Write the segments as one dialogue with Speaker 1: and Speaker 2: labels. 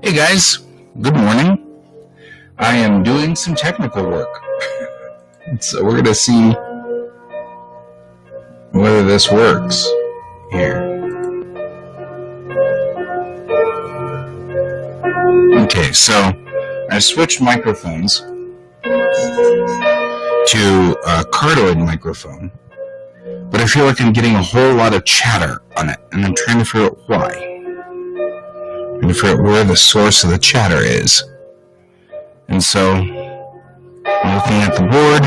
Speaker 1: Hey guys, good morning. I am doing some technical work. So we're going to see whether this works here. Okay, so I switched microphones to a cardioid microphone, but I feel like I'm getting a whole lot of chatter on it, and I'm trying to figure out why. I'm trying to figure out where the source of the chatter is. And so, I'm looking at the board.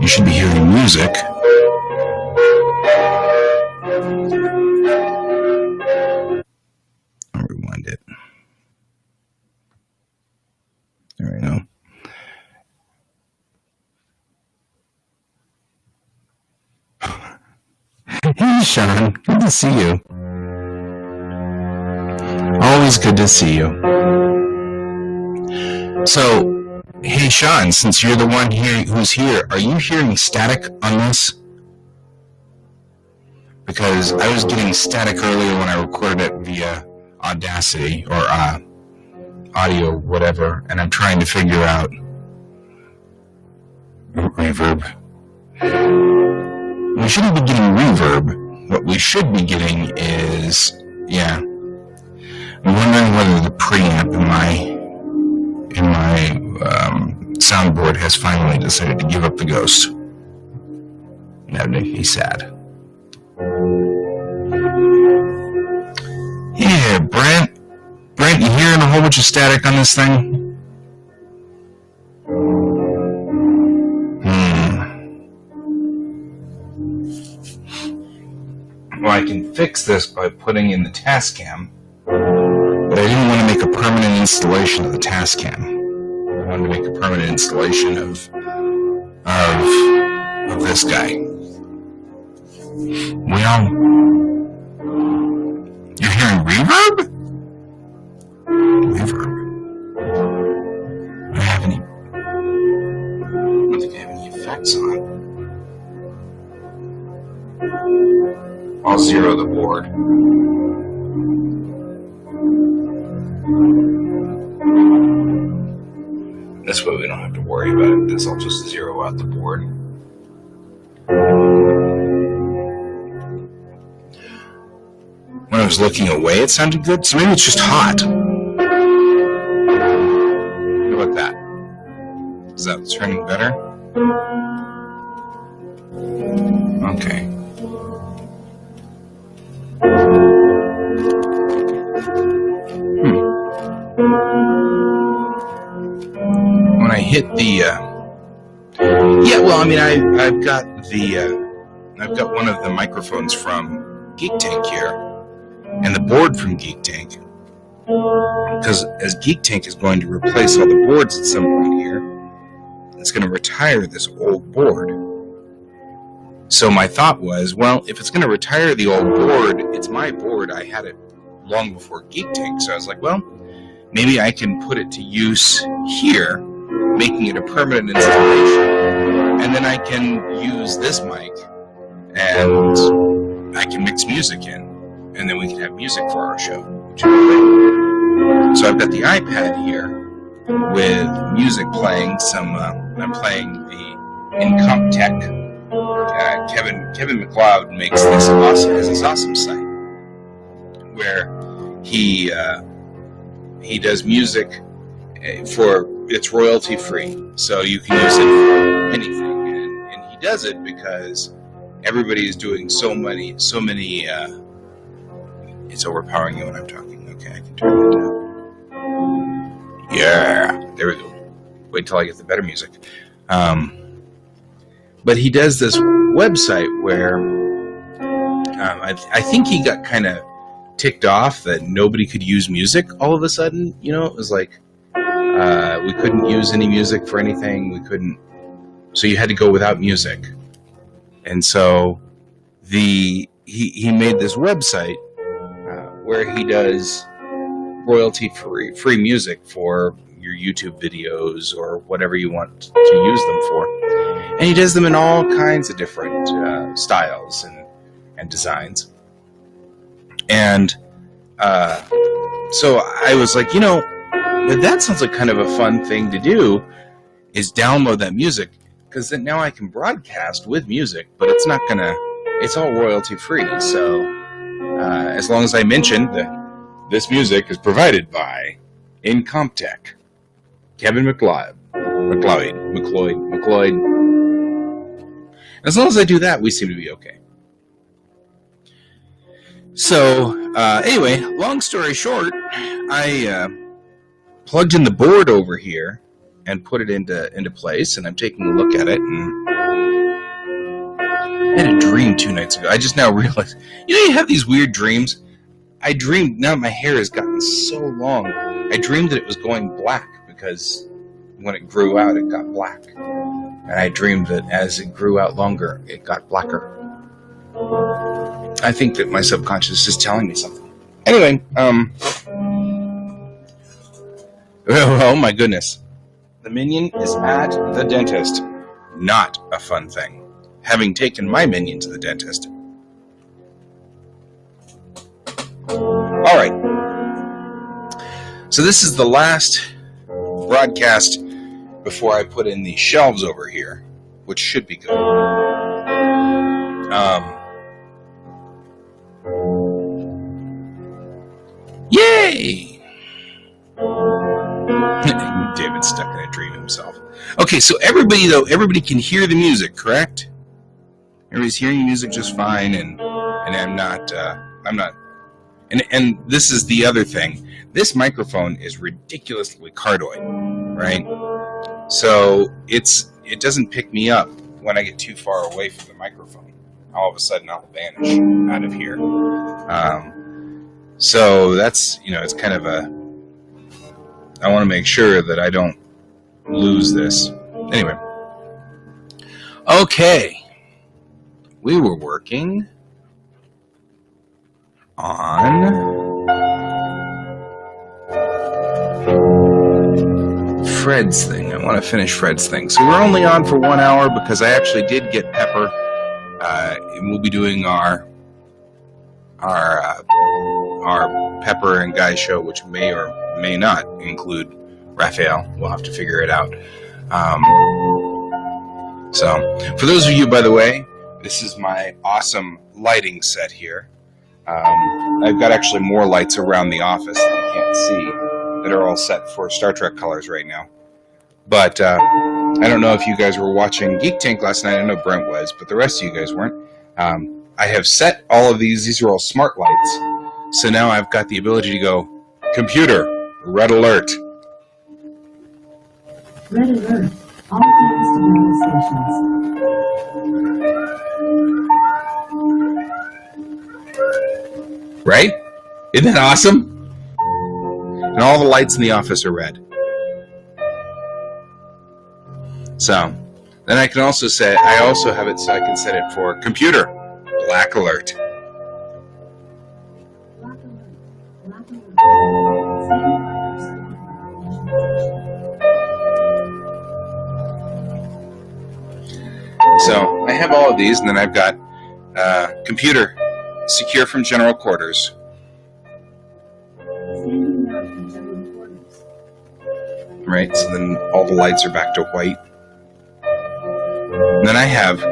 Speaker 1: You should be hearing music. I'll rewind it. There we go. Hey, Sean. Good to see you. Always good to see you. So, hey, Sean, since you're the one here who's here, are you hearing static on this? Because I was getting static earlier when I recorded it via Audacity or audio, whatever, and I'm trying to figure out reverb. We shouldn't be getting reverb. What we should be getting is, I'm wondering whether the preamp in my soundboard has finally decided to give up the ghost. That would make me sad. Yeah, Brent, you hearing a whole bunch of static on this thing? Well, I can fix this by putting in the Tascam, but I didn't want to make a permanent installation of the Tascam. I wanted to make a permanent installation of this guy. Well, you're hearing reverb? Reverb. I don't think I have any effects on. I'll zero the board. This way we don't have to worry about it, because I'll just zero out the board. When I was looking away, it sounded good, so maybe it's just hot. How about that? Is that turning better? Okay. When I hit the I've got one of the microphones from Geek Tank here, and the board from Geek Tank, because as Geek Tank is going to replace all the boards at some point here, it's going to retire this old board. So my thought was, well, if it's going to retire the old board, it's my board. I had it long before Geek Tank, so I was like, well, maybe I can put it to use here, making it a permanent installation, and then I can use this mic, and I can mix music in, and then we can have music for our show, which would be great. So I've got the iPad here with music playing. I'm playing the Incomptech. Kevin MacLeod makes this awesome site where he does music for it's royalty free, so you can use it for anything, and he does it because everybody is doing so many. It's overpowering you when I'm talking. Okay, I can turn it down. Yeah, there we go. Wait till I get the better music. But he does this website where I think he got kind of ticked off that nobody could use music all of a sudden. You know, it was like we couldn't use any music for anything. So you had to go without music. And so he made this website where he does royalty-free music for your YouTube videos or whatever you want to use them for. And he does them in all kinds of different styles and designs. And So I was like, that sounds like kind of a fun thing to do, is download that music, because then now I can broadcast with music, but it's all royalty free. So as long as I mentioned that this music is provided by Incomptech, Kevin McLeod. As long as I do that, we seem to be okay. So anyway, long story short, I plugged in the board over here and put it into place, and I'm taking a look at it. And I had a dream 2 nights ago. I just now realized, you have these weird dreams. I dreamed, now my hair has gotten so long, I dreamed that it was going black, because when it grew out, it got black. And I dreamed that as it grew out longer, it got blacker. I think that my subconscious is telling me something. Anyway, oh my goodness. The minion is at the dentist. Not a fun thing. Having taken my minion to the dentist. Alright. So this is the last broadcast before I put in the shelves over here, which should be good. Yay! David's stuck in a dream himself. Okay, so everybody can hear the music, correct? Everybody's hearing the music just fine, and I'm not, and this is the other thing. This microphone is ridiculously cardioid, right? So it doesn't pick me up when I get too far away from the microphone. All of a sudden I'll vanish out of here. So that's, it's kind of I want to make sure that I don't lose this. Anyway. Okay. We were working on Fred's thing. I want to finish Fred's thing. So we're only on for 1 hour because I actually did get Pepper. And we'll be doing our Pepper and Guy show, which may or may not include Raphael. We'll have to figure it out. So, for those of you, by the way, this is my awesome lighting set here. I've got actually more lights around the office that you can't see that are all set for Star Trek colors right now. But I don't know if you guys were watching Geek Tank last night. I know Brent was, but the rest of you guys weren't. I have set all of these. These are all smart lights. So now I've got the ability to go, computer, red alert.
Speaker 2: Red alert. All planes to radio stations.
Speaker 1: Right? Isn't that awesome? And all the lights in the office are red. So, then I can also say, I also have it so I can set it for computer, black alert. So I have all of these, and then I've got computer, secure from general quarters. Right, so then all the lights are back to white. And then I have,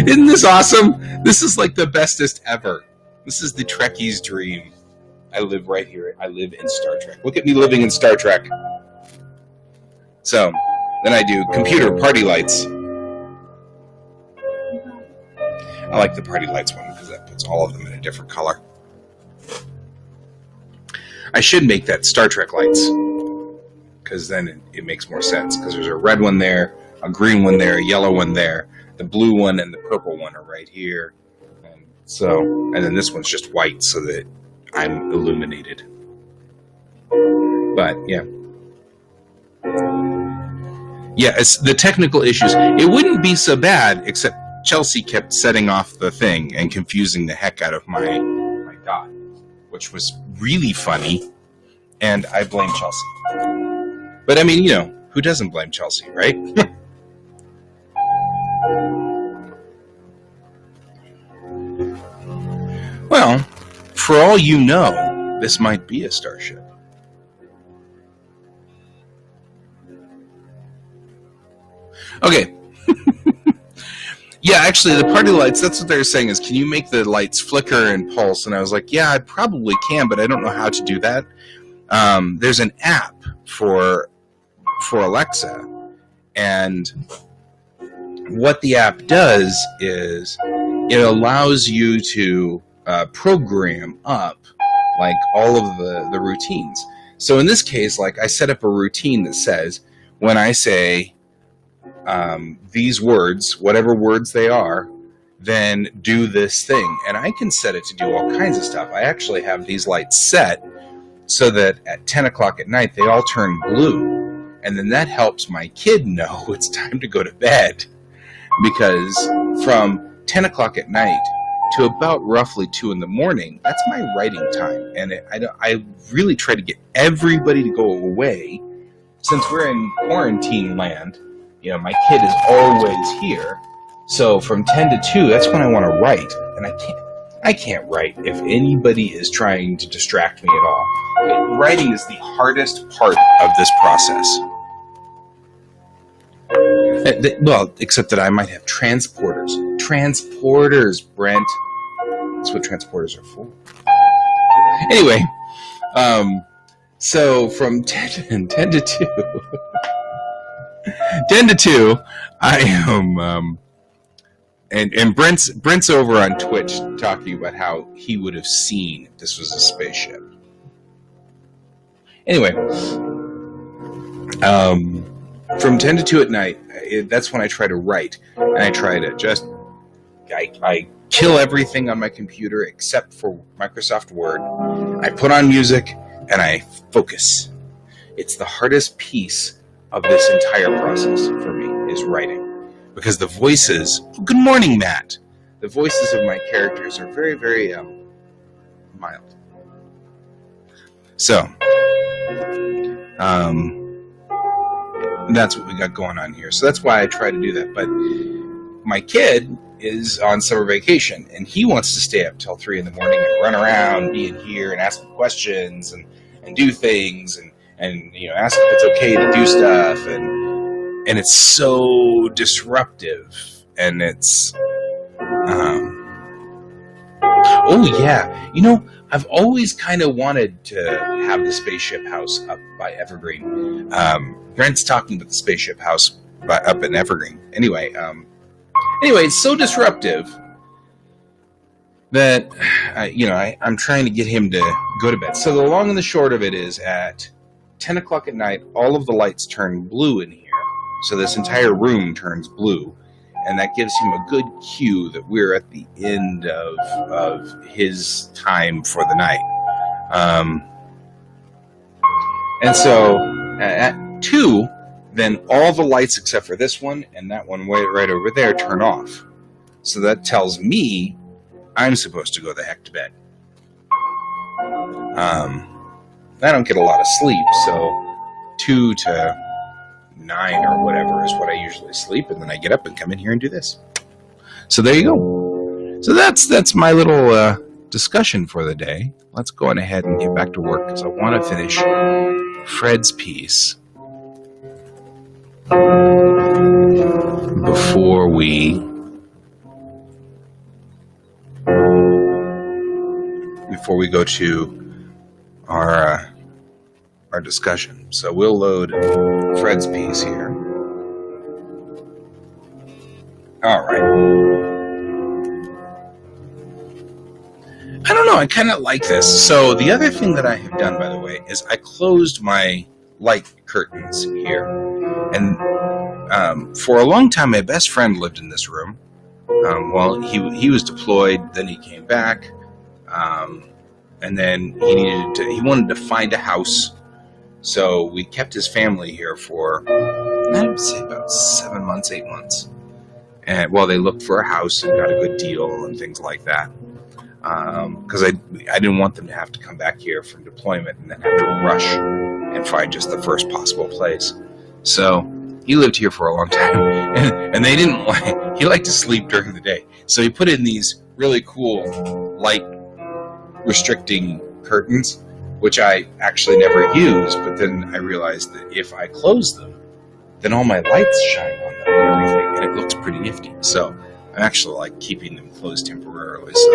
Speaker 1: isn't this awesome? This is like the bestest ever. This is the Trekkie's dream. I live right here. I live in Star Trek. Look at me living in Star Trek. So, then I do computer party lights. I like the party lights one because that puts all of them in a different color. I should make that Star Trek lights, because then it makes more sense, because there's a red one there, a green one there, a yellow one there, the blue one and the purple one are right here. And then this one's just white so that I'm illuminated. But yeah. Yeah, it's the technical issues. It wouldn't be so bad, except Chelsea kept setting off the thing and confusing the heck out of my dot, which was really funny, and I blame Chelsea. But I mean, who doesn't blame Chelsea, right? Well, for all you know, this might be a starship. Okay. Yeah, actually, the party lights, that's what they were saying is, can you make the lights flicker and pulse? And I was like, yeah, I probably can, but I don't know how to do that. There's an app for Alexa, and what the app does is it allows you to program up like all of the routines. So in this case, like I set up a routine that says when I say these words, whatever words they are, then do this thing. And I can set it to do all kinds of stuff. I actually have these lights set so that at 10 o'clock at night, they all turn blue. And then that helps my kid know it's time to go to bed. Because from 10 o'clock at night to about roughly 2 in the morning, that's my writing time. And I really try to get everybody to go away. Since we're in quarantine land, you know, my kid is always here. So from 10 to 2, that's when I want to write. And I can't write if anybody is trying to distract me at all. Writing is the hardest part of this process. Well, except that I might have transporters. Transporters, Brent. That's what transporters are for. Anyway, so from 10 to 2... 10 to 2, I am, and Brent's over on Twitch talking about how he would have seen this was a spaceship. Anyway, from 10 to 2 at night, that's when I try to write, and I try to just, I kill everything on my computer except for Microsoft Word. I put on music, and I focus. It's the hardest piece of this entire process for me is writing, because the voices, good morning, Matt, the voices of my characters are very, very mild. So that's what we got going on here. So that's why I try to do that. But my kid is on summer vacation, and he wants to stay up till 3 in the morning and run around, be in here and ask me questions and do things and you know, ask if it's okay to do stuff, and it's so disruptive, and it's oh yeah, you know, I've always kind of wanted to have the spaceship house up by Evergreen. Brent's talking about the spaceship house up in Evergreen. Anyway, it's so disruptive that you know, I'm trying to get him to go to bed. So the long and the short of it is, at 10 o'clock at night, all of the lights turn blue in here. So this entire room turns blue. And that gives him a good cue that we're at the end of his time for the night. And so at 2, then all the lights except for this one and that one right over there turn off. So that tells me I'm supposed to go the heck to bed. I don't get a lot of sleep, so 2 to 9 or whatever is what I usually sleep, and then I get up and come in here and do this. So there you go. So that's my little discussion for the day. Let's go on ahead and get back to work, because I want to finish Fred's piece before we go to our discussion. So we'll load Fred's piece here. All right. I don't know, I kind of like this. So the other thing that I have done, by the way, is I closed my light curtains here. And for a long time, my best friend lived in this room. Well, he was deployed, then he came back, and then he wanted to find a house. So we kept his family here for, I would say, about 7 months, 8 months. And while they looked for a house and got a good deal and things like that. Because I didn't want them to have to come back here from deployment and then have to rush and find just the first possible place. So he lived here for a long time, and they didn't like, he liked to sleep during the day. So he put in these really cool light restricting curtains, which I actually never use, but then I realized that if I close them, then all my lights shine on them and everything, and it looks pretty nifty. So I'm actually like keeping them closed temporarily so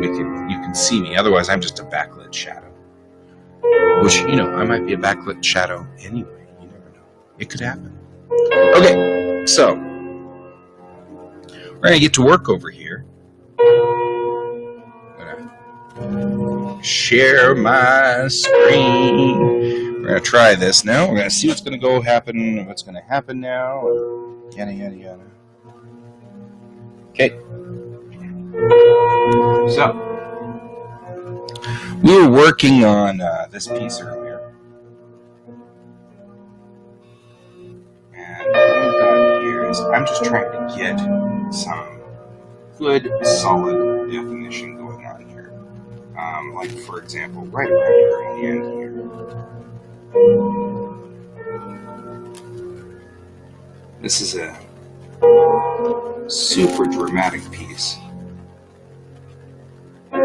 Speaker 1: you can see me. Otherwise, I'm just a backlit shadow. Which, I might be a backlit shadow anyway. You never know. It could happen. Okay, so we're going to get to work over here. I'm going to share my screen. We're going to try this now. We're going to see what's going to happen now. Yada, yada, yada. Okay. So, we were working on this piece earlier. And what I've got here is I'm just trying to get some good, solid definition going on here. Like, for example, right around her hand here. This is a super dramatic piece. I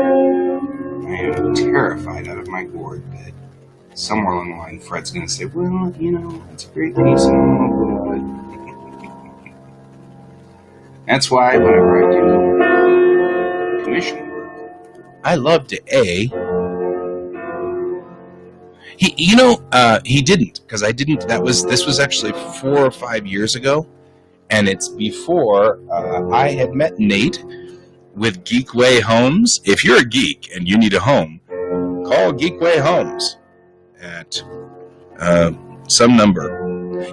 Speaker 1: am terrified out of my gourd that somewhere along the line Fred's going to say, well, it's a great piece and all, but that's why whenever I do commission work, I love to he didn't, because I didn't. This was actually 4 or 5 years ago, and it's before I had met Nate with Geekway Homes. If you're a geek and you need a home, call Geekway Homes at some number.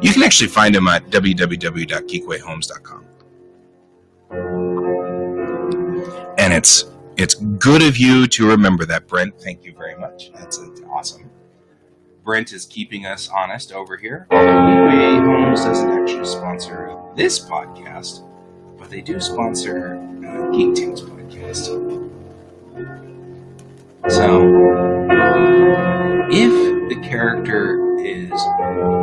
Speaker 1: You can actually find him at www.geekwayhomes.com. And it's good of you to remember that, Brent. Thank you very much. That's awesome. Brent is keeping us honest over here. Geekway Homes doesn't actually sponsor this podcast, but they do sponsor Geek Tank's podcast. So, if the character is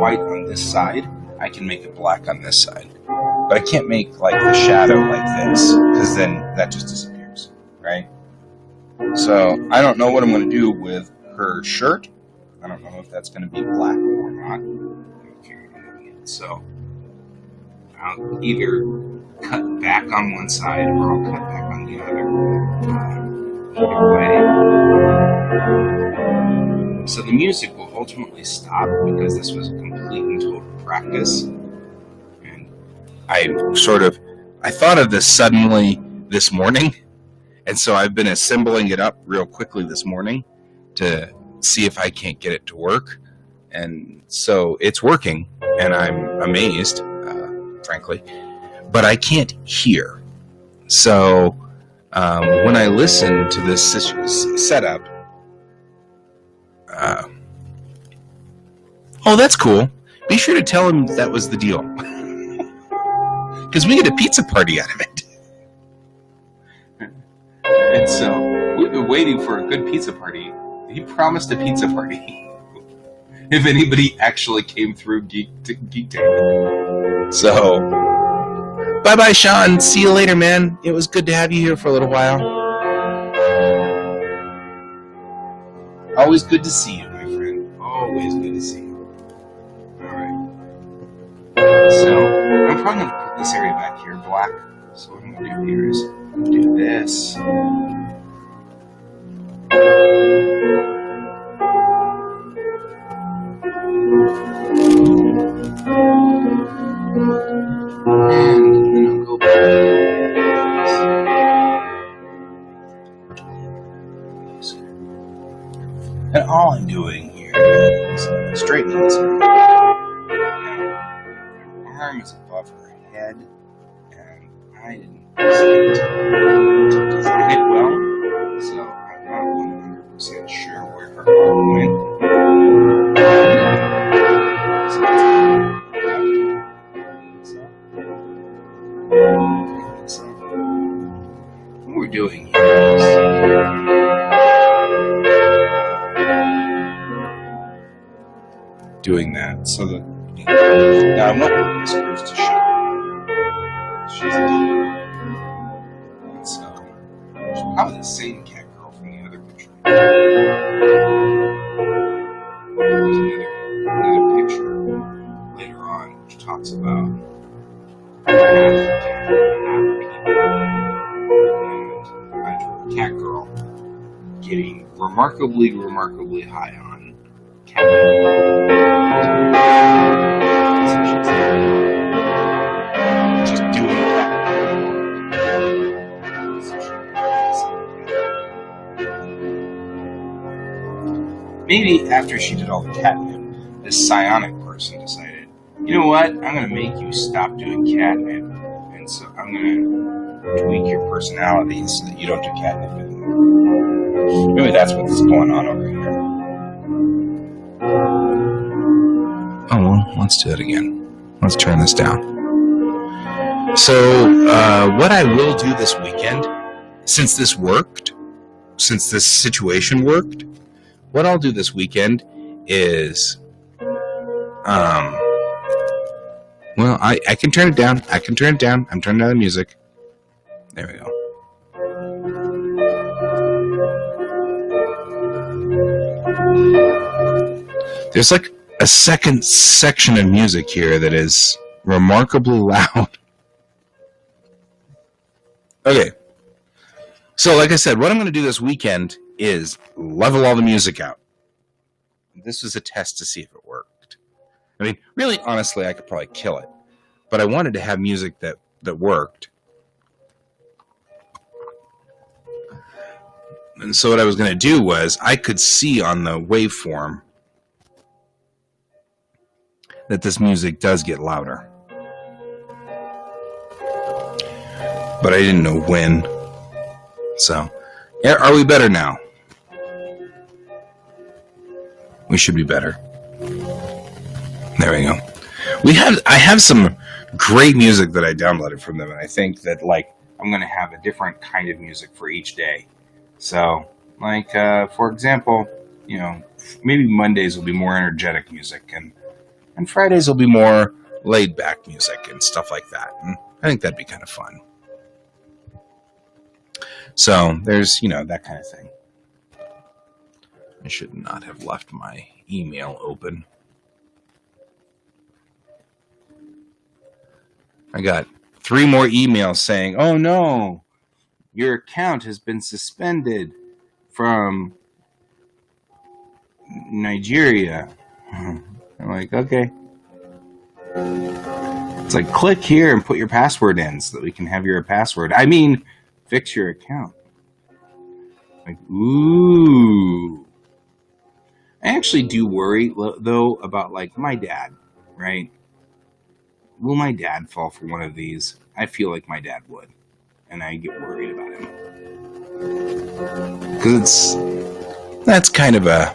Speaker 1: white on this side, I can make it black on this side. But I can't make like the shadow like this, because then that just disappears, right? So, I don't know what I'm going to do with her shirt. I don't know if that's going to be black or not. So, I'll either cut back on one side or I'll cut back on the other. Either way. So the music will ultimately stop because this was a complete and total practice. And I thought of this suddenly this morning. And so I've been assembling it up real quickly this morning to see if I can't get it to work. And so it's working, and I'm amazed, frankly. But I can't hear. So when I listen to this setup, oh, that's cool. Be sure to tell him that was the deal. Because we get a pizza party out of it. And so we've been waiting for a good pizza party. He promised a pizza party if anybody actually came through Geek Tank. So, bye-bye, Sean. See you later, man. It was good to have you here for a little while. Always good to see you, my friend. Always good to see you. Alright. So, I'm probably going to put this area back here black. So what I'm going to do here is do this. And then I'll go back. And all I'm doing here is straightening this arm. Her arm is above her head, and I didn't design it well, so I'm not 100% sure where her arm went. What we're doing here is doing that so that now I'm not putting this curve to show. She's a so she's probably the same cat girl from the other picture. There's another picture later on which talks about a cat girl getting remarkably high on just doing maybe after she did all the catnip, this psionic person decided, you know what, I'm going to make you stop doing catnip, and so I'm going to tweak your personality so that you don't do catnip anymore. Maybe that's what's going on over here. Oh, well, let's do it again. Let's turn this down. So, what I will do this weekend, since this worked, since this situation worked, what I'll do this weekend is, well, I can turn it down. I can turn it down. I'm turning down the music. There we go. There's like a second section of music here that is remarkably loud. Okay. So, like I said, what I'm going to do this weekend is level all the music out. This was a test to see if it worked. I mean, really, honestly, I could probably kill it. But I wanted to have music that worked. And so what I was going to do was, I could see on the waveform that this music does get louder. But I didn't know when. So, yeah, are we better now? We should be better. There we go. I have some great music that I downloaded from them, and I think that, like, I'm going to have a different kind of music for each day. So, like, for example, you know, maybe Mondays will be more energetic music, and Fridays will be more laid-back music and stuff like that. And I think that'd be kind of fun. So, there's, you know, that kind of thing. I should not have left my email open. I got 3 more emails saying, oh no, your account has been suspended from Nigeria. I'm like, okay. It's like, click here and put your password in so that we can have your password. I mean, fix your account. Like, ooh. I actually do worry, though, about, like, my dad, right? Will my dad fall for one of these? I feel like my dad would. And I get worried about him. Because that's kind of a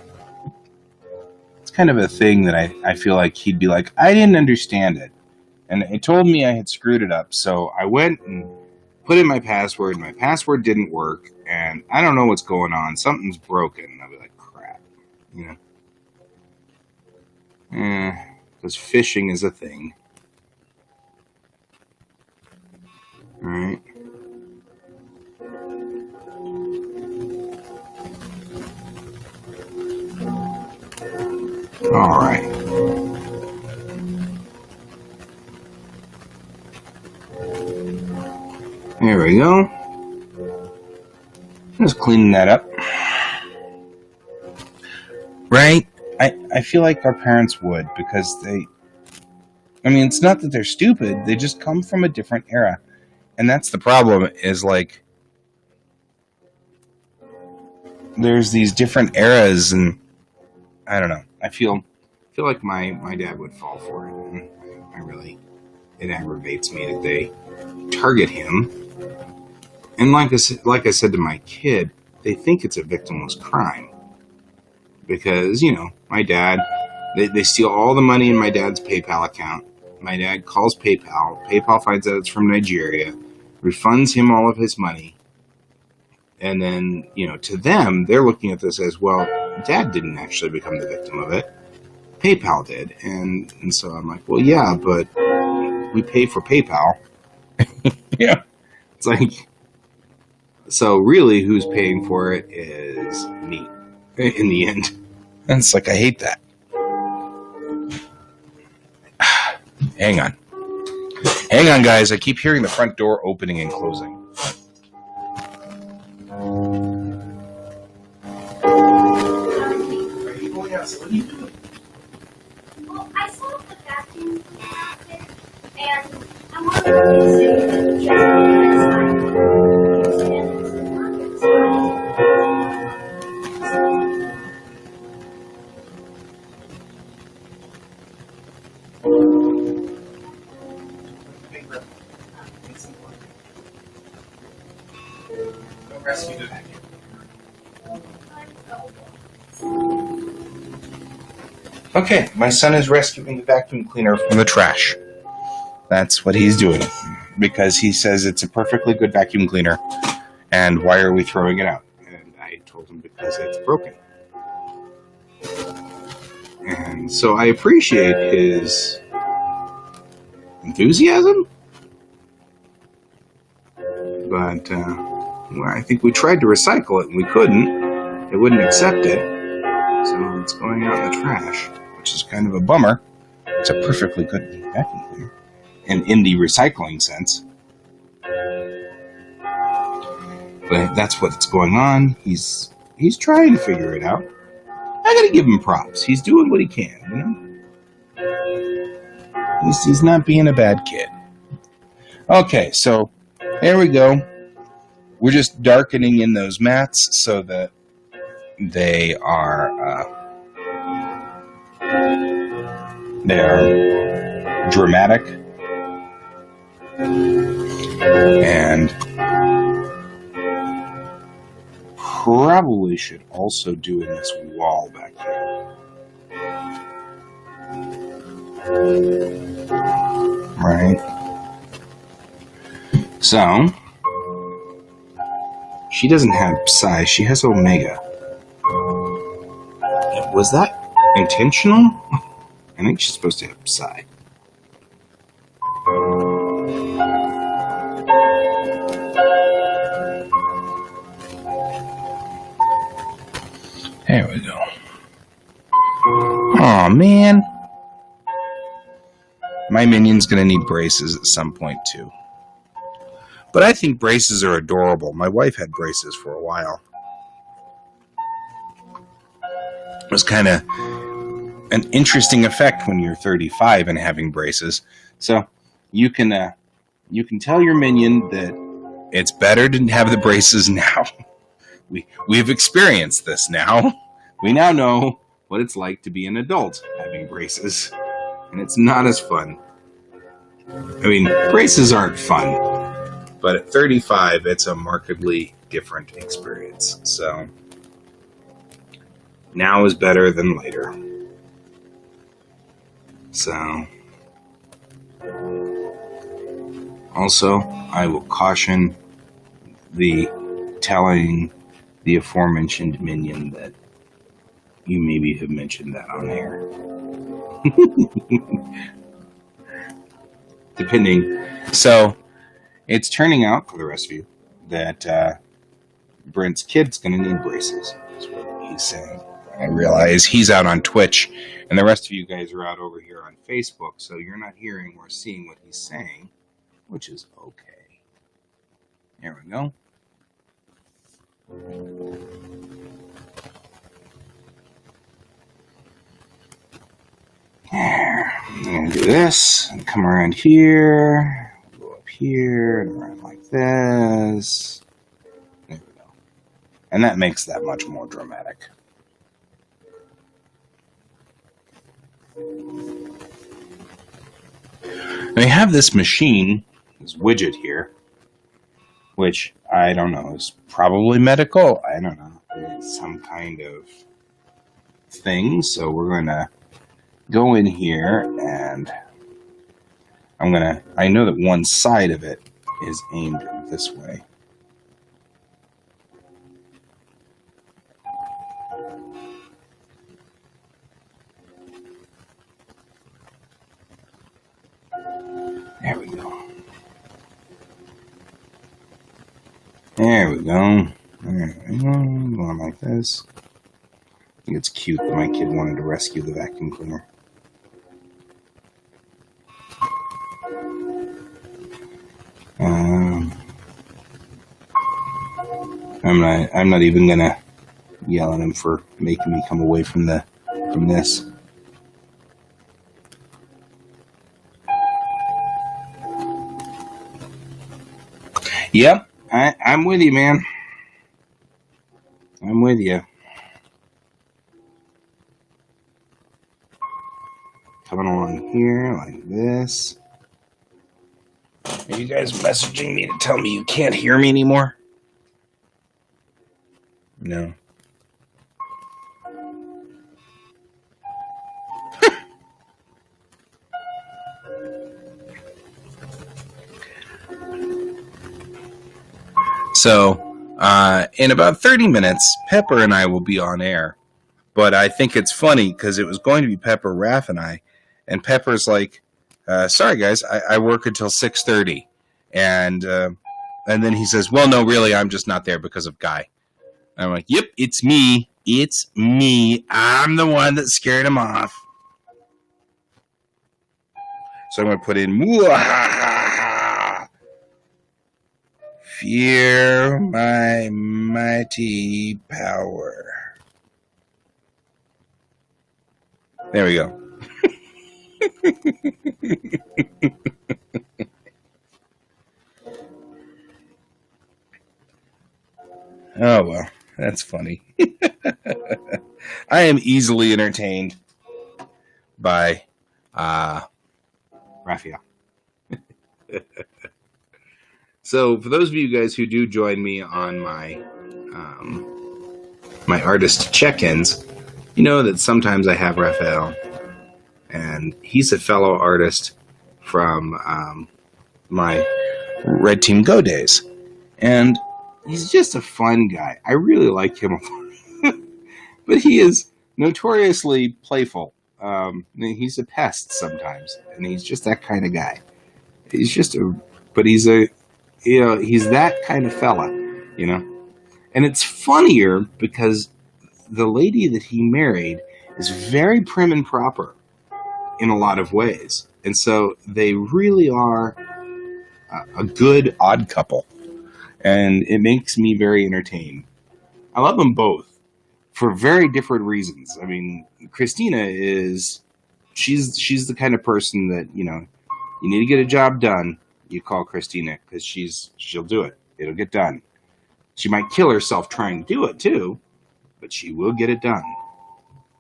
Speaker 1: thing that I feel like he'd be like, I didn't understand it. And it told me I had screwed it up. So I went and put in my password. My password didn't work. And I don't know what's going on. Something's broken. I'll be like, crap. You know? Because phishing is a thing. Alright. Alright. There we go. Just cleaning that up. Right? I feel like our parents would, because it's not that they're stupid, they just come from a different era. And that's the problem, is like, there's these different eras, and I don't know. I feel like my dad would fall for it. And it aggravates me that they target him. And like I said to my kid, they think it's a victimless crime. Because, you know, my dad, they steal all the money in my dad's PayPal account. My dad calls PayPal. PayPal finds out it's from Nigeria, refunds him all of his money. And then, you know, to them, they're looking at this as, well, Dad didn't actually become the victim of it. PayPal did. And so I'm like, well, yeah, but we pay for PayPal. Yeah. It's like, so really who's paying for it is me. in the end. And it's like, I hate that. Hang on. Hang on, guys. I keep hearing the front door opening and closing. Are you going outside? What are you doing?
Speaker 3: Well, I saw the vacuum out there, and I wanted to say that
Speaker 1: Don't rescue the vacuum. Okay, my son is rescuing the vacuum cleaner from the trash. That's what he's doing. Because he says it's a perfectly good vacuum cleaner. And why are we throwing it out? And I told him because it's broken. And so I appreciate his enthusiasm. But well, I think we tried to recycle it and we couldn't. It wouldn't accept it. So it's going out in the trash, which is kind of a bummer. It's a perfectly good vacuum cleaner. And in the recycling sense. But that's what's going on. He's trying to figure it out. I gotta give him props. He's doing what he can, you know? He's not being a bad kid. Okay, so there we go. We're just darkening in those mats so that they are dramatic. And probably should also do in this wall back here. Right. So, she doesn't have psi, she has omega. Was that intentional? I think she's supposed to have psi. There we go. Aw, man. My minion's gonna need braces at some point, too. But I think braces are adorable. My wife had braces for a while. It was kind of an interesting effect when you're 35 and having braces. So you can tell your minion that it's better to have the braces now. We've experienced this now. We now know what it's like to be an adult having braces. And it's not as fun. I mean, braces aren't fun. But at 35, it's a markedly different experience. So now is better than later. So also, I will caution the telling the aforementioned minion that you maybe have mentioned that on air. Depending. So, it's turning out, for the rest of you, that Brent's kid's going to need braces. That's what he's saying. I realize he's out on Twitch, and the rest of you guys are out over here on Facebook, so you're not hearing or seeing what he's saying, which is okay. There we go. There. I'm going to do this, and come around here, go up here, and around like this. There we go. And that makes that much more dramatic. We have this machine, this widget here, which I don't know, is probably medical. I don't know. It's some kind of thing. So we're going to go in here and I know that one side of it is aimed this way. There we go. There we go. There we go. Going like this. think it's cute that my kid wanted to rescue the vacuum cleaner. I'm not even gonna yell at him for making me come away from this. Yep, I'm with you, man. I'm with you. Coming along here like this. Are you guys messaging me to tell me you can't hear me anymore? No. So, in about 30 minutes, Pepper and I will be on air. But I think it's funny because it was going to be Pepper, Raph, and I. And Pepper's like, sorry, guys, I work until 6:30. And then he says, well, no, really, I'm just not there because of Guy. And I'm like, yep, it's me. It's me. I'm the one that scared him off. So I'm going to put in, Mwahaha! Fear my mighty power. There we go. Oh, well, that's funny. I am easily entertained by Raphael. So, for those of you guys who do join me on my my artist check-ins, you know that sometimes I have Raphael, and he's a fellow artist from my Red Team Go days, and he's just a fun guy. I really like him a lot, but he is notoriously playful. He's a pest sometimes, and he's just that kind of guy. He's that kind of fella, you know. And it's funnier because the lady that he married is very prim and proper in a lot of ways. And so they really are a good odd couple. And it makes me very entertained. I love them both for very different reasons. I mean, Christina she's the kind of person that, you know, you need to get a job done, you call Christina, because she'll do it. It'll get done. She might kill herself trying to do it too, but she will get it done.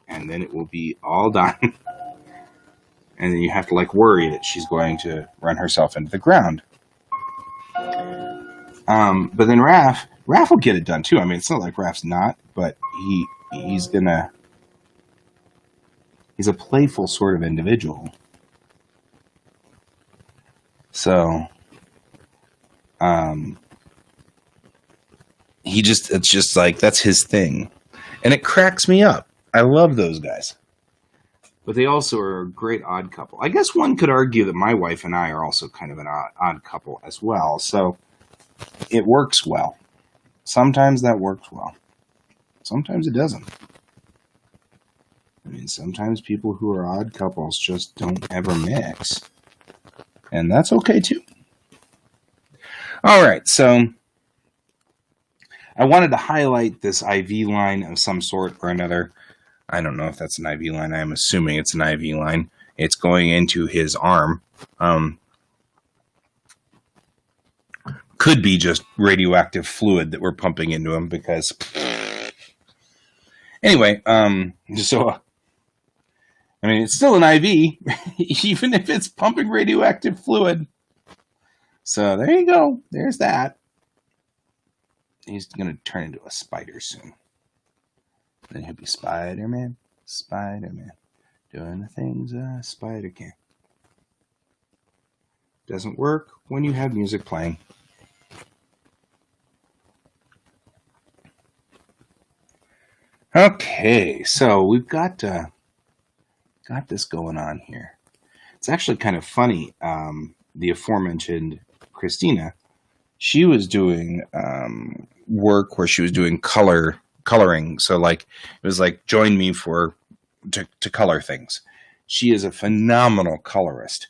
Speaker 1: And then it will be all done. And then you have to worry that she's going to run herself into the ground. But then Raph will get it done too. I mean, it's not like Raph's not, but he's a playful sort of individual. So, it's just like, that's his thing. And it cracks me up. I love those guys. But they also are a great odd couple. I guess one could argue that my wife and I are also kind of an odd couple as well. So it works well. Sometimes that works well. Sometimes it doesn't. I mean, sometimes people who are odd couples just don't ever mix. And that's okay too. All right, so I wanted to highlight this IV line of some sort or another. I don't know if that's an IV line. I'm assuming it's an IV line. It's going into his arm. Could be just radioactive fluid that we're pumping into him because... Anyway, so... I mean, it's still an IV, even if it's pumping radioactive fluid. So there you go. There's that. He's going to turn into a spider soon. Then he'll be Spider-Man. Spider-Man. Doing the things a spider can. Doesn't work when you have music playing. Okay, so we've got this going on here. It's actually kind of funny. The aforementioned Christina, she was doing work where she was doing color coloring. So like it was like join me to color things. She is a phenomenal colorist.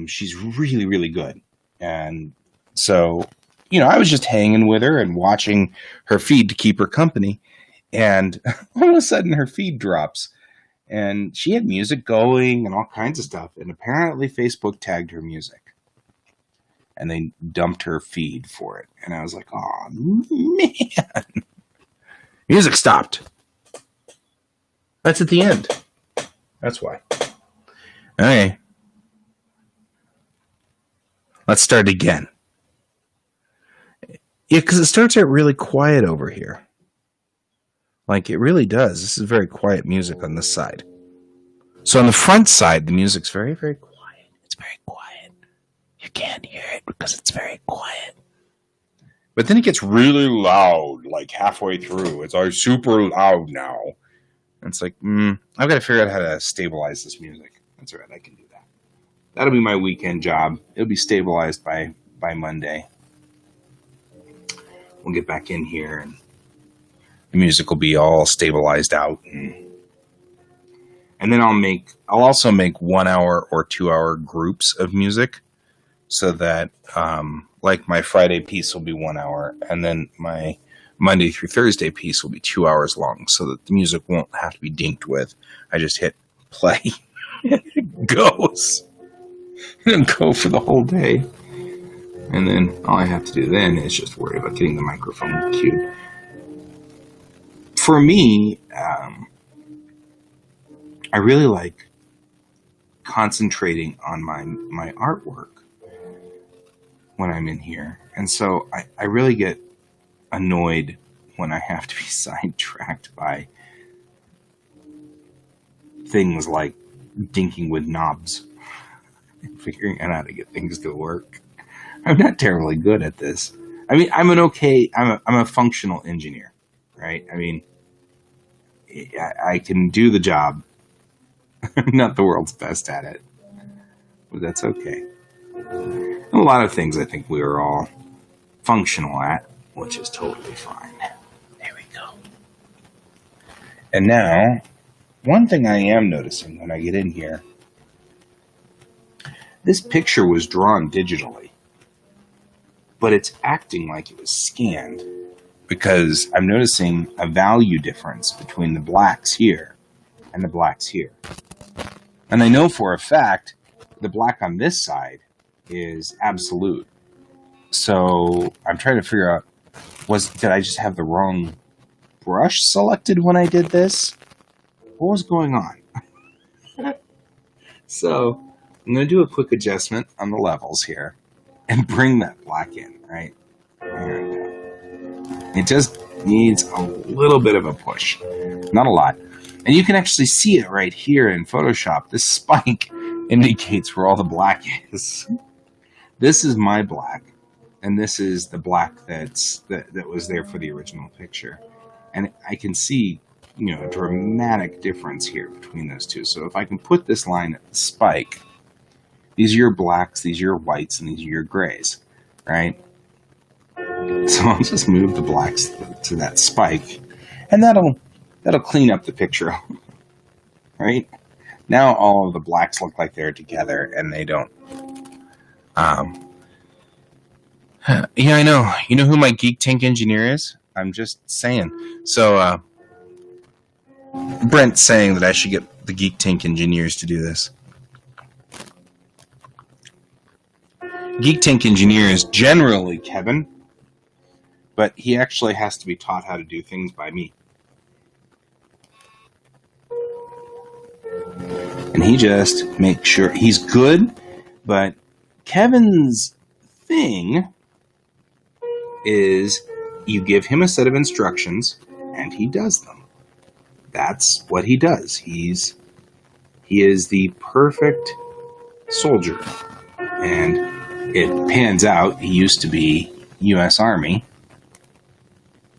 Speaker 1: She's really, really good. And so, I was just hanging with her and watching her feed to keep her company. And all of a sudden her feed drops. And she had music going and all kinds of stuff. And apparently Facebook tagged her music. And they dumped her feed for it. And I was like, oh, man. Music stopped. That's at the end. That's why. Okay. Let's start again. Yeah, because it starts out really quiet over here. Like, it really does. This is very quiet music on this side. So on the front side, the music's very, very quiet. It's very quiet. You can't hear it because it's very quiet. But then it gets really loud, like halfway through. It's like super loud now. And it's like, I've got to figure out how to stabilize this music. That's all right, I can do that. That'll be my weekend job. It'll be stabilized by Monday. We'll get back in here and the music will be all stabilized out. And then I'll also make 1 hour or 2 hour groups of music so that, like my Friday piece will be 1 hour and then my Monday through Thursday piece will be 2 hours long so that the music won't have to be dinked with. I just hit play and it goes. And go for the whole day. And then all I have to do then is just worry about getting the microphone cued. For me, I really like concentrating on my artwork when I'm in here. And so I really get annoyed when I have to be sidetracked by things like dinking with knobs and figuring out how to get things to work. I'm not terribly good at this. I mean, I'm a functional engineer, right? I mean, I can do the job. I'm not the world's best at it, but that's okay. A lot of things I think we are all functional at, which is totally fine. There we go. And now, one thing I am noticing when I get in here, this picture was drawn digitally, but it's acting like it was scanned because I'm noticing a value difference between the blacks here and the blacks here. And I know for a fact the black on this side is absolute. So I'm trying to figure out, did I just have the wrong brush selected when I did this? What was going on? So I'm going to do a quick adjustment on the levels here and bring that black in, right? There we go. It just needs a little bit of a push. Not a lot. And you can actually see it right here in Photoshop. This spike indicates where all the black is. This is my black, and this is the black that was there for the original picture. And I can see, a dramatic difference here between those two. So if I can put this line at the spike, these are your blacks, these are your whites, and these are your grays, right? So I'll just move the blacks to that spike, and that'll clean up the picture, right? Now all of the blacks look like they're together, and they don't. Yeah, I know. You know who my Geek Tank engineer is? I'm just saying. So, Brent's saying that I should get the Geek Tank engineers to do this. Geek Tank engineer is generally Kevin, but he actually has to be taught how to do things by me. And he just makes sure he's good, but Kevin's thing is you give him a set of instructions and he does them. That's what he does. He is the perfect soldier. And it pans out, he used to be U.S. Army,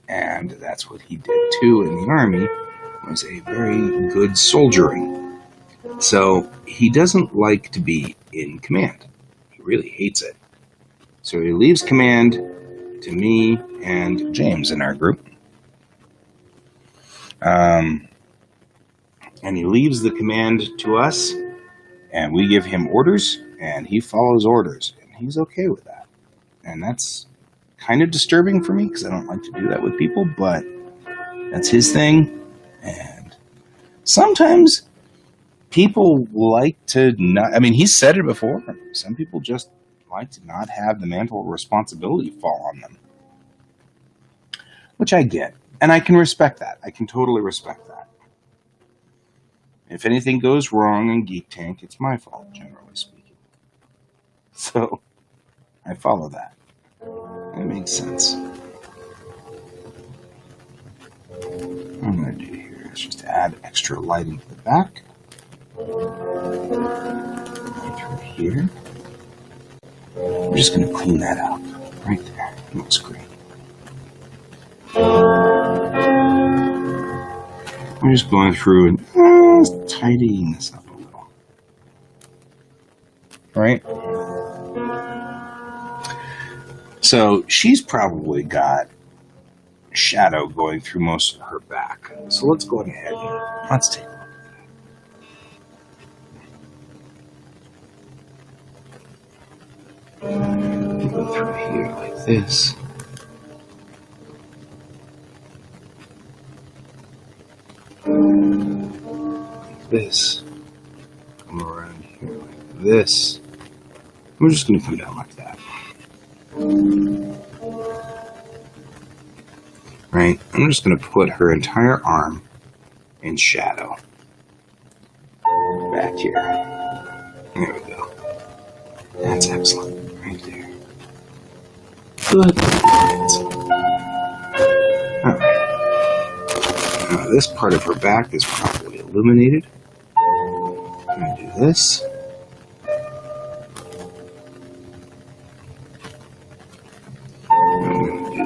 Speaker 1: and that's what he did too in the Army, was a very good soldiering. So he doesn't like to be in command. He really hates it. So he leaves command to me and James in our group. And he leaves the command to us, and we give him orders, and he follows orders, and he's okay with that. And that's kind of disturbing for me, because I don't like to do that with people, but that's his thing. And sometimes people like to not, I mean, he's said it before, some people just like to not have the mantle of responsibility fall on them, which I get, and I can respect that. I can totally respect that. If anything goes wrong in Geek Tank, it's my fault, generally speaking. So I follow that. It makes sense. What I'm going to do here is just add extra lighting to the back. Right through here. I'm just going to clean that up. Right there. It looks great. I'm just going through and tidying this up a little. Right? So she's probably got shadow going through most of her back. So let's go ahead and let's take a look at that. Go through here like this. Like this. Come around here like this. We're just going to come down like that. Right? I'm just going to put her entire arm in shadow. Back here. There we go. That's excellent. Right there. Good. Alright. Now this part of her back is probably illuminated. I'm going to do this.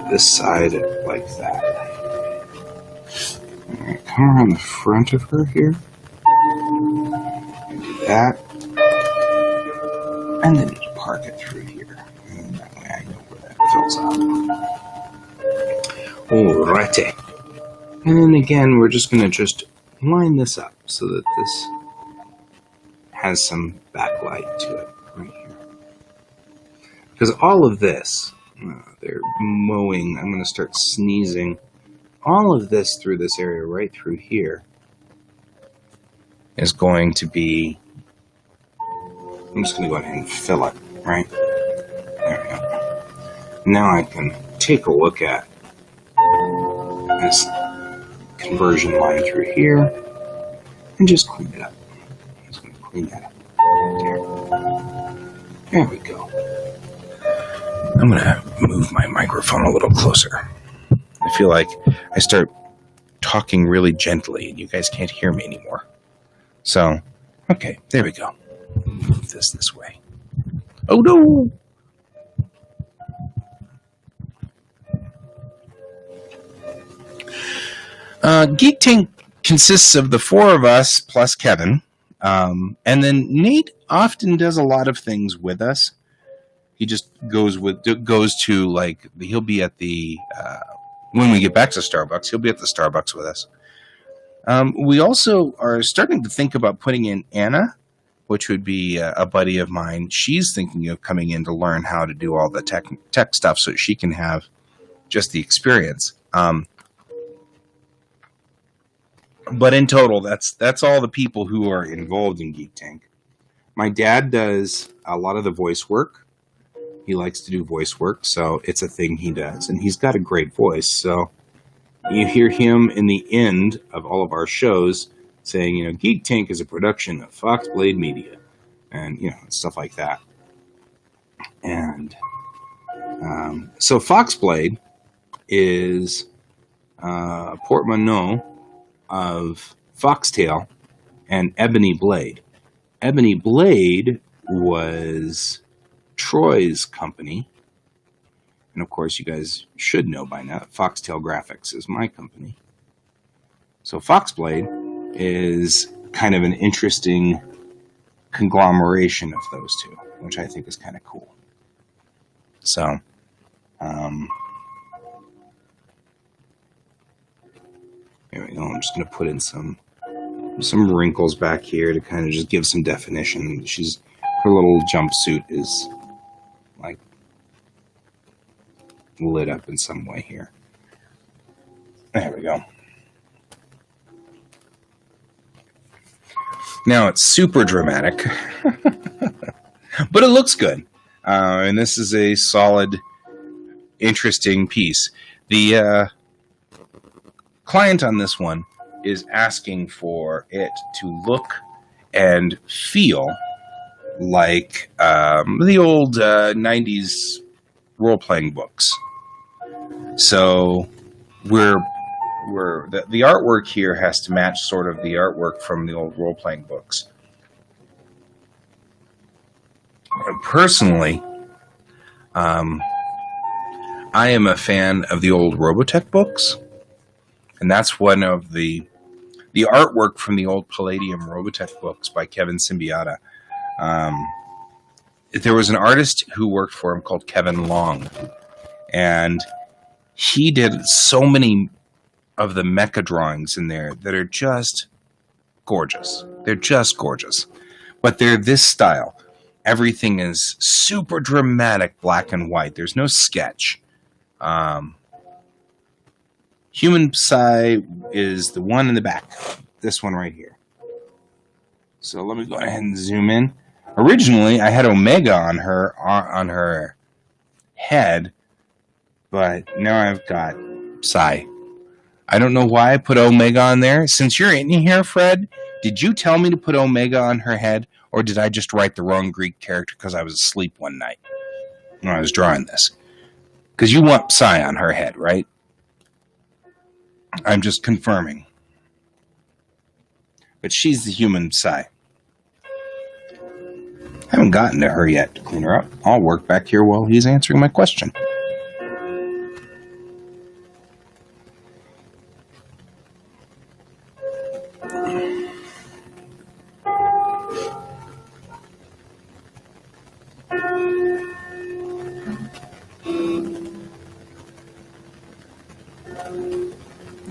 Speaker 1: This side like that. Alright, come around the front of her here. And do that. And then just park it through here. And that way I know where that fills out. Alrighty. And then again, we're just going to just line this up so that this has some backlight to it right here. Because all of this, they're mowing. I'm going to start sneezing. All of this through this area right through here is going to be... I'm just going to go ahead and fill it, right? There we go. Now I can take a look at this conversion line through here and just clean it up. I'm just going to clean that up. There we go. I'm going to move my microphone a little closer. I feel like I start talking really gently and you guys can't hear me anymore. So, okay, there we go. Move this way. Oh no! Geek Tank consists of the four of us plus Kevin. And then Nate often does a lot of things with us. He just goes to like, he'll be at the, when we get back to Starbucks, he'll be at the Starbucks with us. We also are starting to think about putting in Anna, which would be a buddy of mine. She's thinking of coming in to learn how to do all the tech stuff so she can have just the experience. But in total, that's all the people who are involved in Geek Tank. My dad does a lot of the voice work. He likes to do voice work, so it's a thing he does. And he's got a great voice, so you hear him in the end of all of our shows saying, Geek Tank is a production of Foxblade Media, and, stuff like that. And so Foxblade is a portmanteau of Foxtail and Ebony Blade. Ebony Blade was Troy's company. And of course, you guys should know by now that Foxtail Graphics is my company. So Foxblade is kind of an interesting conglomeration of those two, which I think is kind of cool. So, There we go. I'm just going to put in some wrinkles back here to kind of just give some definition. Her little jumpsuit is like lit up in some way here. There we go. Now it's super dramatic, but it looks good. And this is a solid, interesting piece. The client on this one is asking for it to look and feel like the old 90s role-playing books. So the artwork here has to match sort of the artwork from the old role-playing books. Personally, I am a fan of the old Robotech books, and that's one of the artwork from the old Palladium Robotech books by Kevin Symbiotta. There was an artist who worked for him called Kevin Long, and he did so many of the mecha drawings in there that are just gorgeous. They're just gorgeous. But they're this style. Everything is super dramatic, black and white. There's no sketch. Human Psy is the one in the back. This one right here. So let me go ahead and zoom in. Originally, I had Omega on her head, but now I've got Psy. I don't know why I put Omega on there. Since you're in here, Fred, did you tell me to put Omega on her head, or did I just write the wrong Greek character because I was asleep one night when I was drawing this? Because you want Psy on her head, right? I'm just confirming. But she's the human Psy. I haven't gotten to her yet to clean her up. I'll work back here while he's answering my question.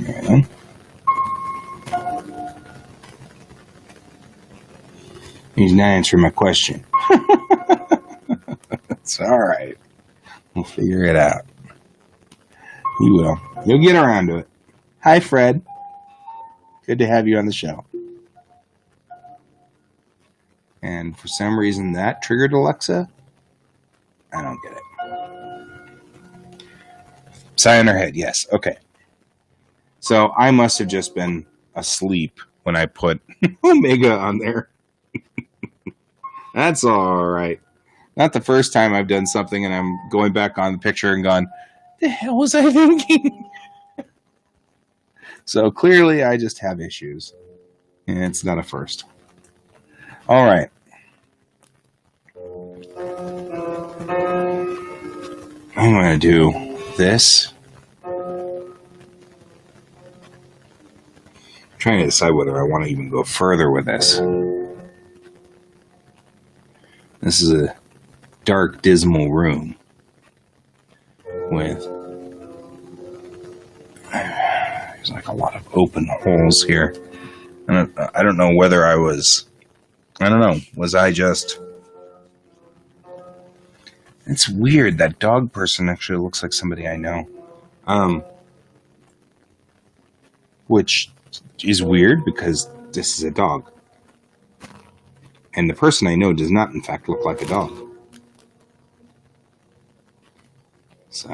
Speaker 1: Yeah. He's not answering my question. It's all right. We'll figure it out. He will. He'll get around to it. Hi, Fred. Good to have you on the show. And for some reason that triggered Alexa. I don't get it. Psy on her head, yes. Okay. So I must have just been asleep when I put Omega on there. That's all right. Not the first time I've done something and I'm going back on the picture and gone, the hell was I thinking? So clearly I just have issues. And it's not a first. All right. I'm going to do this. I'm trying to decide whether I want to even go further with this. This is a dark, dismal room with there's like a lot of open holes here. And I don't know whether was I just... It's weird. That dog person actually looks like somebody I know. Which is weird because this is a dog. And the person I know does not, in fact, look like a dog. So,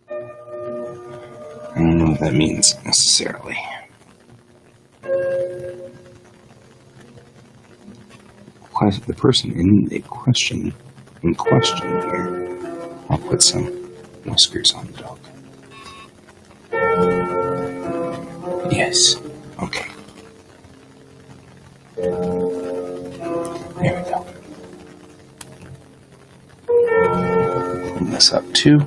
Speaker 1: I don't know what that means necessarily. The person in question here. I'll put some whiskers on the dog. Yes. Okay. There we go. Clean this up too.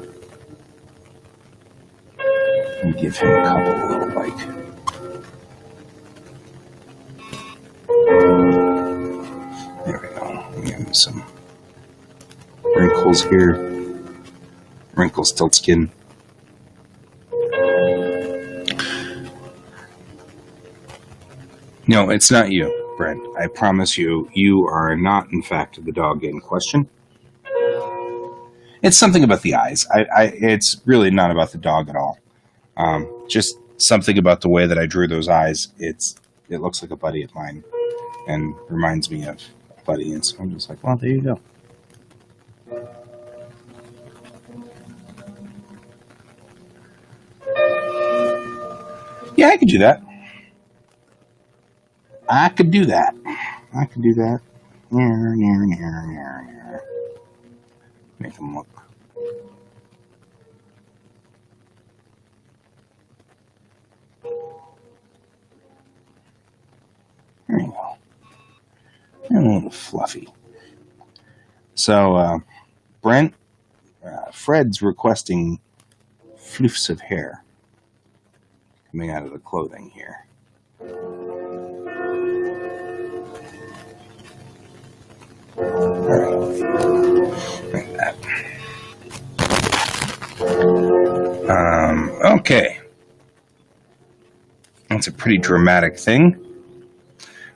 Speaker 1: And give him a couple little there we go. Give him some wrinkles here. Wrinkles, tilt skin. No, it's not you, Brent. I promise you, you are not, in fact, the dog in question. It's something about the eyes. It's really not about the dog at all. Just something about the way that I drew those eyes. It looks like a buddy of mine and reminds me of a buddy. And so I'm just like, well, there you go. Yeah, I could do that. I could do that. Make them look. There you go. They're a little fluffy. So, Brent, Fred's requesting floofs of hair coming out of the clothing here. Alright. Like that. Okay. That's a pretty dramatic thing.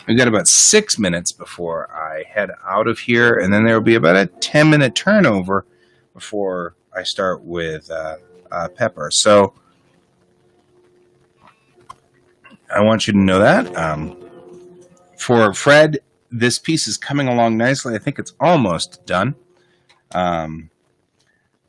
Speaker 1: We've got about 6 minutes before I head out of here, and then there will be about a 10-minute turnover before I start with Pepper. So I want you to know that. For Fred, this piece is coming along nicely. I think it's almost done. I'm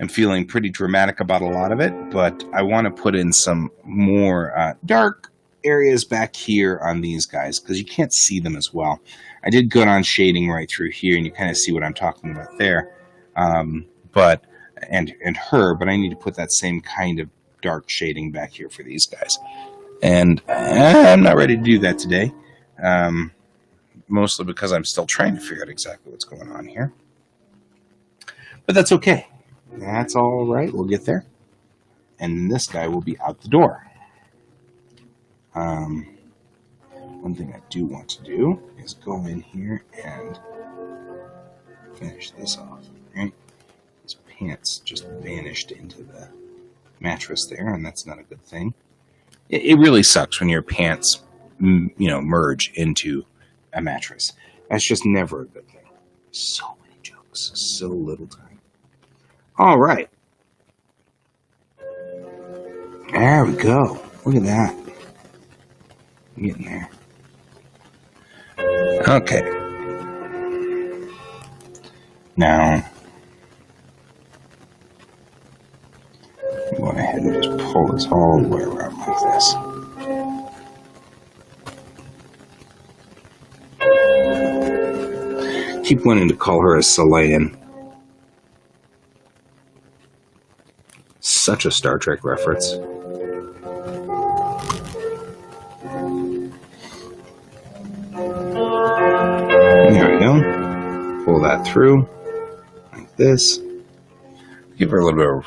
Speaker 1: feeling pretty dramatic about a lot of it, but I want to put in some more dark areas back here on these guys because you can't see them as well. I did good on shading right through here, and you kind of see what I'm talking about there. But I need to put that same kind of dark shading back here for these guys. And I'm not ready to do that today. Mostly because I'm still trying to figure out exactly what's going on here. But that's okay. That's all right. We'll get there. And this guy will be out the door. One thing I do want to do is go in here and finish this off. Right? His pants just vanished into the mattress there, and that's not a good thing. It really sucks when your pants, merge into a mattress. That's just never a good thing. So many jokes, so little time. All right. There we go. Look at that. I'm getting there. Okay. Now, I'm going ahead and just pull this all the way around like this. Keep wanting to call her a Selayan. Such a Star Trek reference. There we go. Pull that through like this. Give her a little bit of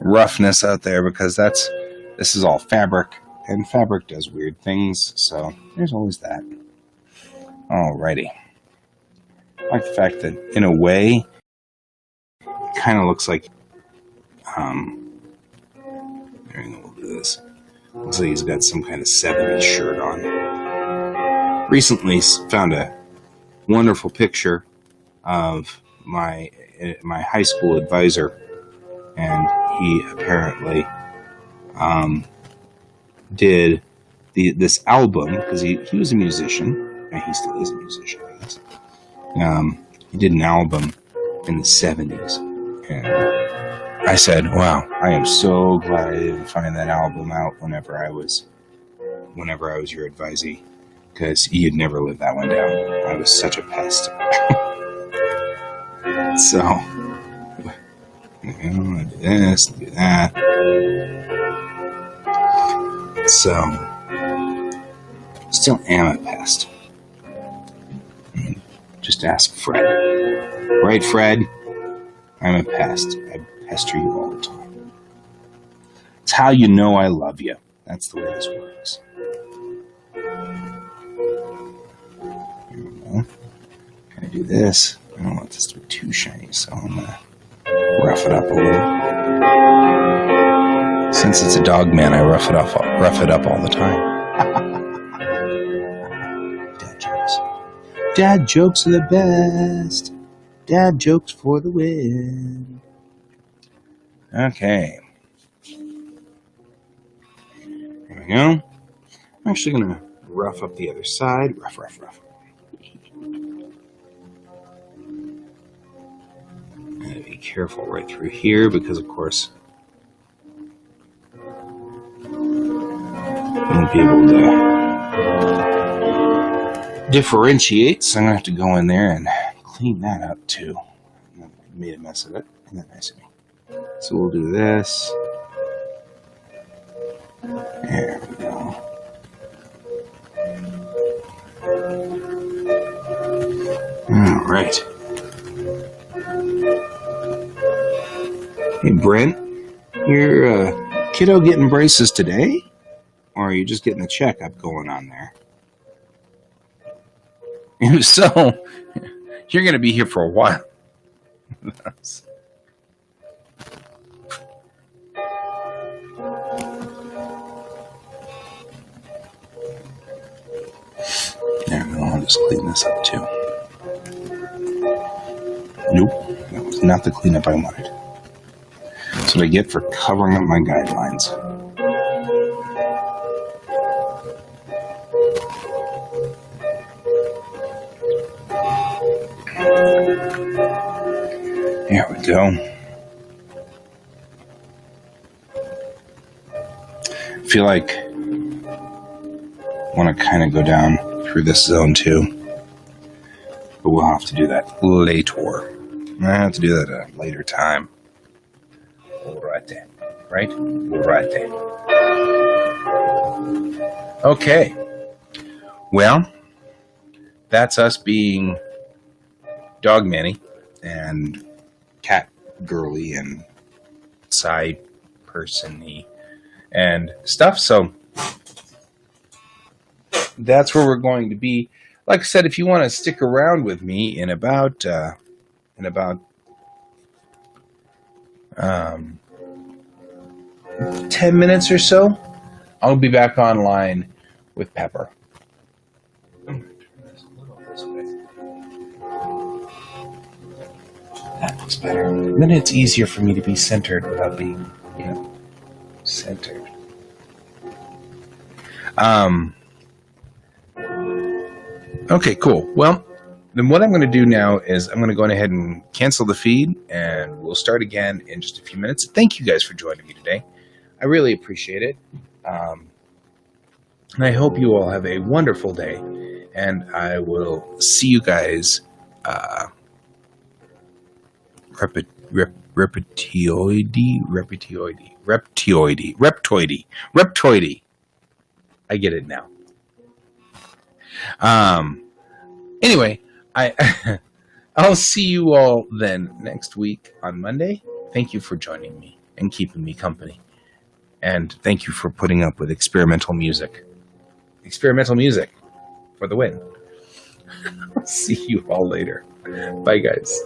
Speaker 1: roughness out there because this is all fabric, and fabric does weird things, so there's always that. Alrighty. I like the fact that, in a way, it kind of looks like, there we go, we'll do this. Looks like he's got some kind of 70s shirt on. Recently found a wonderful picture of my high school advisor, and he apparently did this album, because he was a musician, and he still is a musician, I guess. He did an album in the 70s, and I said, wow, I am so glad I didn't find that album out whenever I was your advisee, because you'd never live that one down. I was such a pest. So, I do this, do that. So, still am a pest. Just ask Fred. Right, Fred? I'm a pest. I pester you all the time. It's how you know I love you. That's the way this works. Here we go. Gonna do this. I don't want this to be too shiny, so I'm gonna rough it up a little. Since it's a dog man, I rough it up all the time. Dad jokes are the best. Dad jokes for the win. Okay. There we go. I'm actually going to rough up the other side. Rough, rough, rough. And be careful right through here because, of course, I won't be able to differentiate, so I'm going to have to go in there and clean that up too. I made a mess of it. Isn't that nice of me? So we'll do this. There we go. All right. Hey, Brent, your kiddo getting braces today? Or are you just getting a checkup going on there? If so, you're going to be here for a while. There we go. I'll just clean this up too. Nope, that was not the cleanup I wanted. That's what I get for covering up my guidelines. There we go. I feel like I want to kind of go down through this zone too. But we'll have to do that later. I have to do that at a later time. Right there. Right? Right there. Okay. Well, that's us being dog Manny and cat girly and side person-y and stuff. So that's where we're going to be. Like I said, if you want to stick around with me in about 10 minutes or so, I'll be back online with Pepper. I'm going to turn this a little this way. That looks better. Then it's easier for me to be centered without being, centered. Okay, cool. Well, then what I'm going to do now is I'm going to go ahead and cancel the feed, and we'll start again in just a few minutes. Thank you guys for joining me today. I really appreciate it. And I hope you all have a wonderful day, and I will see you guys reptoidy. I get it now. Anyway, I'll see you all then next week on Monday. Thank you for joining me and keeping me company. And thank you for putting up with experimental music. Experimental music for the win. I'll see you all later. Bye, guys.